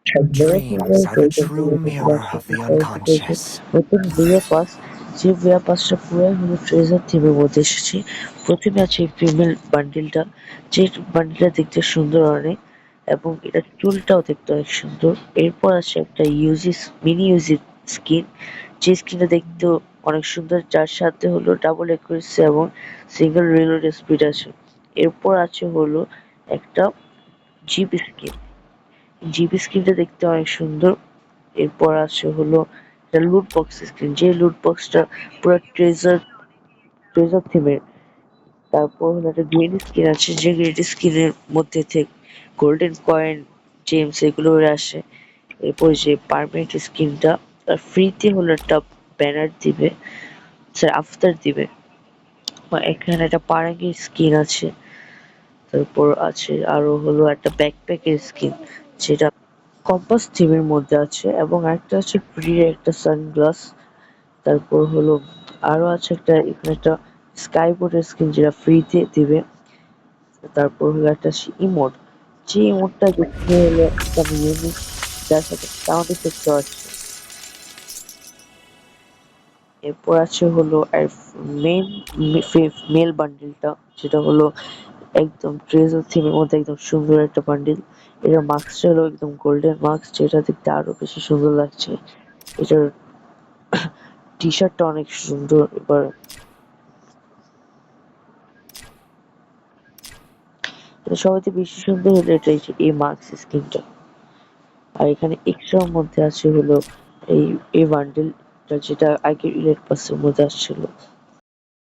Dreams are the true mirror of the unconscious. নতুন বিয়ে pass যে বিয়ে পাসটা পুরাই হলো ট্রেজার থিমের মধ্যে এসেছে। প্রথমে আছে এই ফিমেল বান্ডিলটা, যে বান্ডিলটা দেখতে সুন্দর অনেক এবং এটা চুলটাও দেখতে অনেক সুন্দর। এরপর আছে একটা ইউজি মিনি ইউজি স্কিন, যে স্কিনটা দেখতেও অনেক সুন্দর, যার সাথে হলো ডাবল একুরেসি এবং সিঙ্গেল রিলোড স্পিড আছে। এরপর আছে হলো একটা জিপ স্কিন, জিপি স্ক্রিনটা দেখতে অনেক সুন্দর। এরপর আছে হলো একটা লুট বক্স স্ক্রিন, যে লুট বক্সটা পুরো ট্রেজার ট্রেজার থিমের। তারপর হলো একটা গ্রেড স্কিন আছে, যে গ্রেড স্কিনের মধ্যে থেকে গোল্ডেন কয়েন, জেমস এগুলো আসে। এরপর যে পারমানেন্ট স্কিনটা আর ফ্রিতে হলো একটা ব্যানার দিবে, স্যার আফতার দিবে। বা এখানে একটা পারাঙ্গি স্কিন আছে। তারপর আছে আরো হলো একটা ব্যাকপ্যাকের স্কিন, যেটা কম্পাস থিমের মধ্যে আছে, এবং আরেকটা আছে ফ্রি একটা সানগ্লাস। তারপর হলো আরো আছে একটা এখানে একটা স্কাই বোর্ডের স্কিন, যেটা ফ্রিতে দিবে। তারপর হলো একটা ইমোট, যে ইমোটটা দেখতে হলো একদম ইউনিক, যার সাথে সাউন্ড ইফেক্ট আছে। এরপর আছে হলো মেন মেল বান্ডিলটা, যেটা হলো একদম ট্রেজার থিমের মধ্যে একদম সুন্দর একটা বান্ডিল। এটা মাস্কটা হলো একদম গোল্ডেন মাস্ক, যেটা দেখতে আরো বেশি সুন্দর লাগছে। এটার টি শার্টটা অনেক সুন্দর। এবার এটা সবাইতে বেশি সুন্দর হলো এটাই, যে এই মাস্ক স্কিনটা। আর এখানে এক্সট্রার মধ্যে আছে হলো এই এই বান্ডেলটা, যেটা আগে ইলেট পাসের মধ্যে আসছিল।